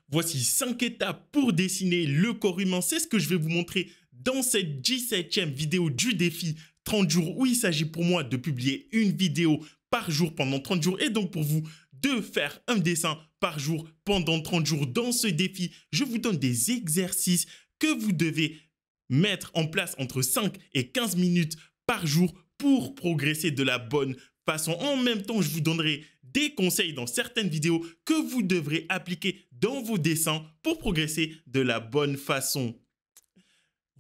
Voici 5 étapes pour dessiner le corps humain. C'est ce que je vais vous montrer dans cette 17e vidéo du défi 30 jours où il s'agit pour moi de publier une vidéo par jour pendant 30 jours et donc pour vous de faire un dessin par jour pendant 30 jours. Dans ce défi, je vous donne des exercices que vous devez mettre en place entre 5 et 15 minutes par jour pour progresser de la bonne façon. En même temps, je vous donnerai des conseils dans certaines vidéos que vous devrez appliquer dans vos dessins pour progresser de la bonne façon.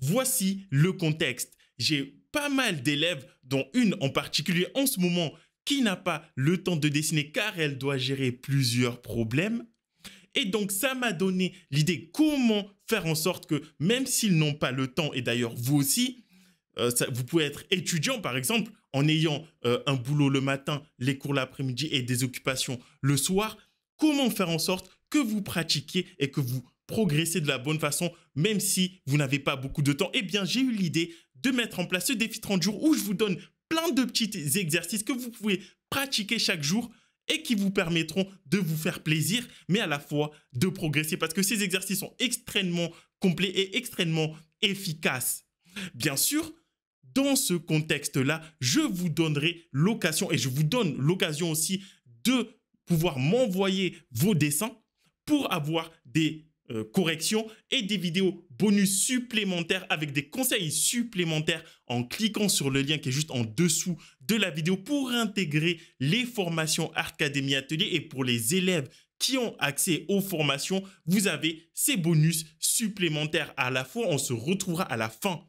Voici le contexte. J'ai pas mal d'élèves, dont une en particulier en ce moment, qui n'a pas le temps de dessiner car elle doit gérer plusieurs problèmes. Et donc, ça m'a donné l'idée comment faire en sorte que, même s'ils n'ont pas le temps, et d'ailleurs vous aussi, vous pouvez être étudiant, par exemple, en ayant un boulot le matin, les cours l'après-midi et des occupations le soir, comment faire en sorte que vous pratiquiez et que vous progressez de la bonne façon, même si vous n'avez pas beaucoup de temps. Eh bien, j'ai eu l'idée de mettre en place ce défi 30 jours où je vous donne plein de petits exercices que vous pouvez pratiquer chaque jour et qui vous permettront de vous faire plaisir, mais à la fois de progresser parce que ces exercices sont extrêmement complets et extrêmement efficaces. Bien sûr, dans ce contexte-là, je vous donnerai l'occasion et je vous donne l'occasion aussi de pouvoir m'envoyer vos dessins pour avoir des corrections et des vidéos bonus supplémentaires avec des conseils supplémentaires en cliquant sur le lien qui est juste en dessous de la vidéo pour intégrer les formations Arcademy Atelier. Et pour les élèves qui ont accès aux formations, vous avez ces bonus supplémentaires. À la fois, on se retrouvera à la fin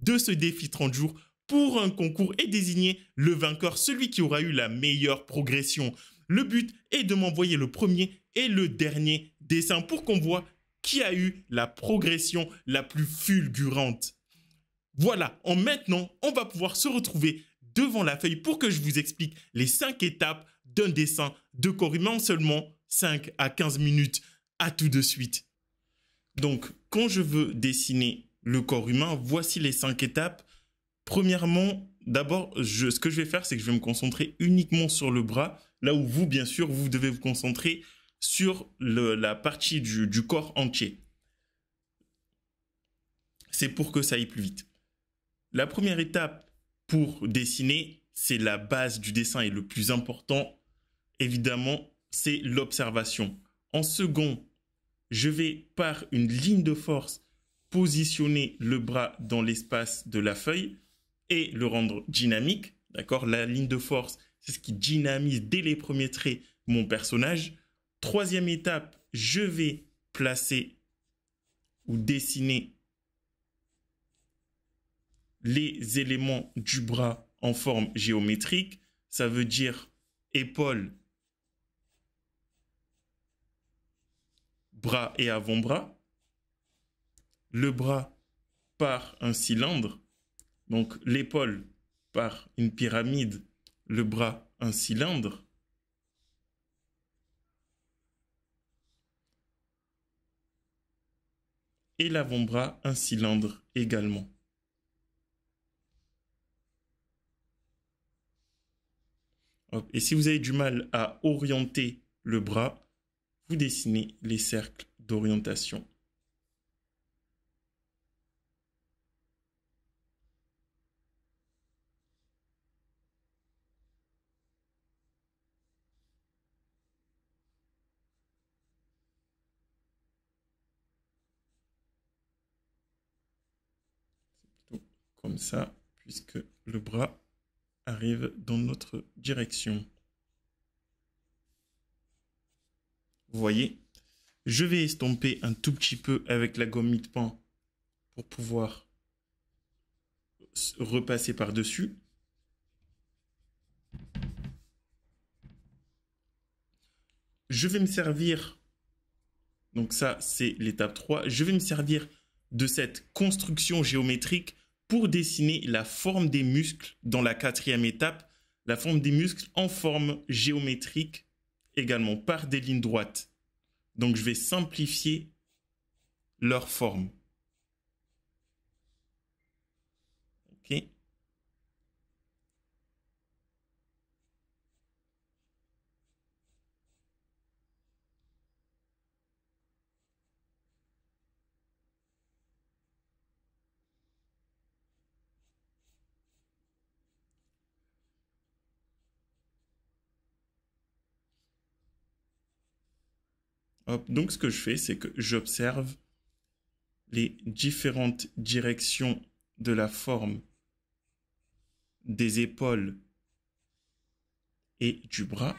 de ce défi 30 jours pour un concours et désigner le vainqueur, celui qui aura eu la meilleure progression. Le but est de m'envoyer le premier et le dernier dessin pour qu'on voit qui a eu la progression la plus fulgurante. Voilà, maintenant, on va pouvoir se retrouver devant la feuille pour que je vous explique les 5 étapes d'un dessin de corps humain en seulement 5 à 15 minutes. À tout de suite. Donc, quand je veux dessiner le corps humain, voici les 5 étapes. Premièrement, d'abord, ce que je vais faire, c'est que je vais me concentrer uniquement sur le bras, là où vous, bien sûr, vous devez vous concentrer sur la partie du corps entier. C'est pour que ça aille plus vite. La première étape pour dessiner, c'est la base du dessin et le plus important, évidemment, c'est l'observation. En second, je vais, par une ligne de force, positionner le bras dans l'espace de la feuille et le rendre dynamique. D'accord? La ligne de force, c'est ce qui dynamise dès les premiers traits mon personnage. Troisième étape, je vais placer ou dessiner les éléments du bras en forme géométrique. Ça veut dire épaules, bras et avant-bras. Le bras par un cylindre, donc l'épaule par une pyramide, le bras un cylindre. Et l'avant-bras un cylindre également. Hop. Et si vous avez du mal à orienter le bras, vous dessinez les cercles d'orientation. Comme ça, puisque le bras arrive dans notre direction. Vous voyez, je vais estomper un tout petit peu avec la gomme mie-de-pain pour pouvoir repasser par-dessus. Je vais me servir, donc ça c'est l'étape 3, je vais me servir de cette construction géométrique pour dessiner la forme des muscles dans la 4e étape, la forme des muscles en forme géométrique également par des lignes droites. Donc je vais simplifier leur forme. Ok. Hop. Donc, ce que je fais, c'est que j'observe les différentes directions de la forme des épaules et du bras.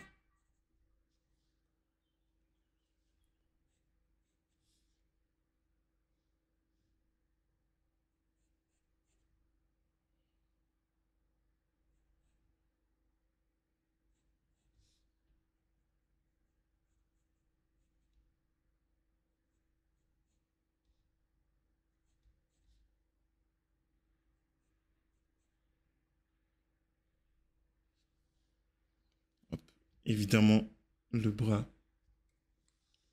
Hop. Évidemment, le bras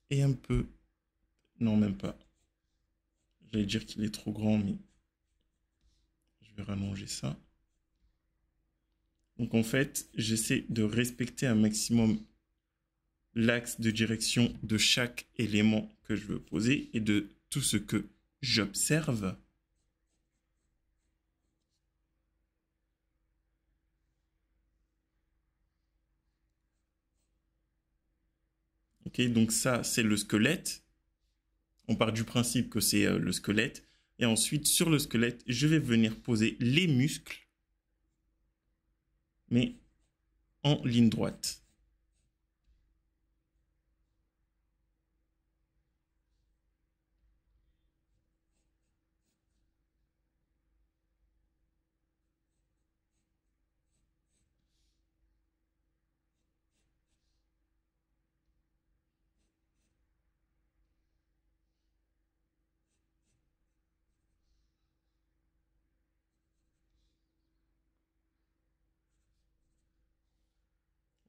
est un peu... Non, même pas. J'allais dire qu'il est trop grand, mais je vais rallonger ça. Donc en fait, j'essaie de respecter un maximum l'axe de direction de chaque élément que je veux poser et de tout ce que j'observe. Ok, donc ça, c'est le squelette. On part du principe que c'est le squelette. Et ensuite, sur le squelette, je vais venir poser les muscles, mais en ligne droite.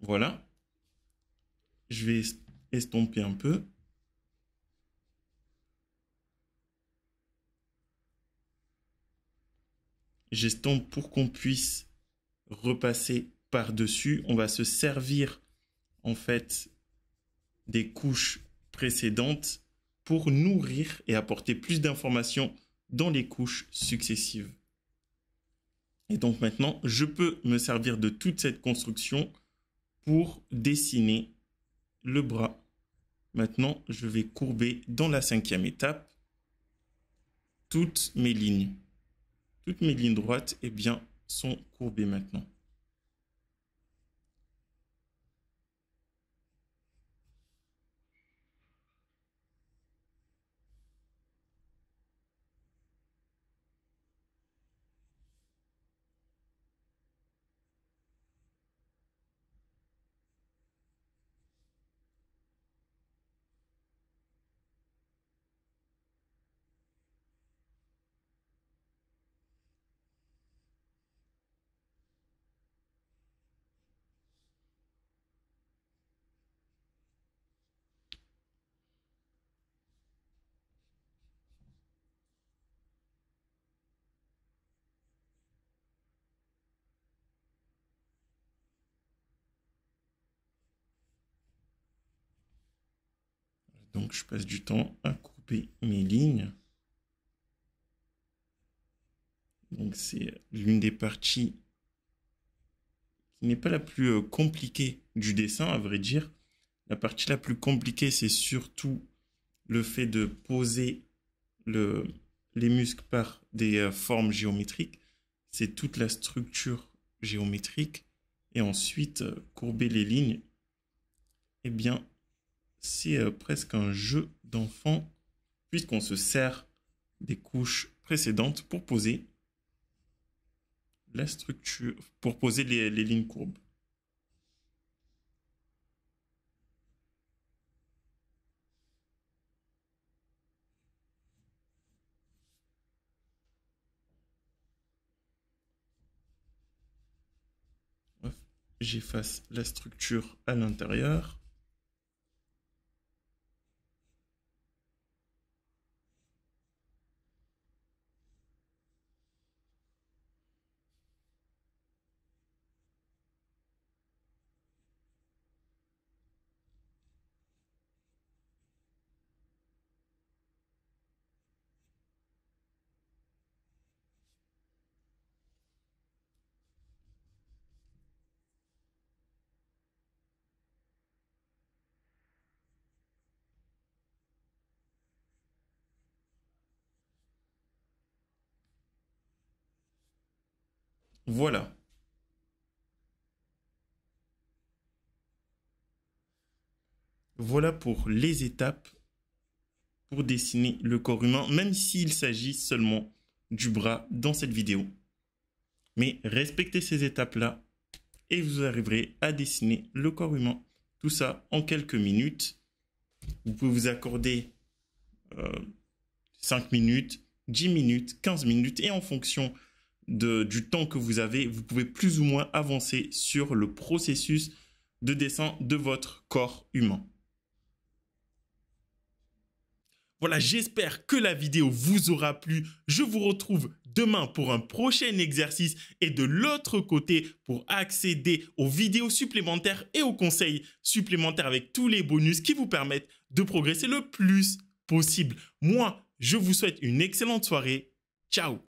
Voilà. Je vais estomper un peu. J'estompe pour qu'on puisse repasser par-dessus. On va se servir en fait des couches précédentes pour nourrir et apporter plus d'informations dans les couches successives. Et donc maintenant, je peux me servir de toute cette construction pour dessiner le bras. Maintenant, je vais courber dans la 5e étape toutes mes lignes. Toutes mes lignes droites, eh bien, sont courbées maintenant. Donc, je passe du temps à courber mes lignes. Donc, c'est l'une des parties qui n'est pas la plus compliquée du dessin, à vrai dire. La partie la plus compliquée, c'est surtout le fait de poser les muscles par des formes géométriques. C'est toute la structure géométrique. Et ensuite, courber les lignes, eh bien, c'est presque un jeu d'enfant, puisqu'on se sert des couches précédentes pour poser la structure, pour poser les lignes courbes. J'efface la structure à l'intérieur. Voilà. Voilà pour les étapes pour dessiner le corps humain, même s'il s'agit seulement du bras dans cette vidéo. Mais respectez ces étapes-là et vous arriverez à dessiner le corps humain. Tout ça en quelques minutes. Vous pouvez vous accorder 5 minutes, 10 minutes, 15 minutes et en fonction du temps que vous avez, vous pouvez plus ou moins avancer sur le processus de dessin de votre corps humain. Voilà, j'espère que la vidéo vous aura plu. Je vous retrouve demain pour un prochain exercice et de l'autre côté pour accéder aux vidéos supplémentaires et aux conseils supplémentaires avec tous les bonus qui vous permettent de progresser le plus possible. Moi, je vous souhaite une excellente soirée. Ciao!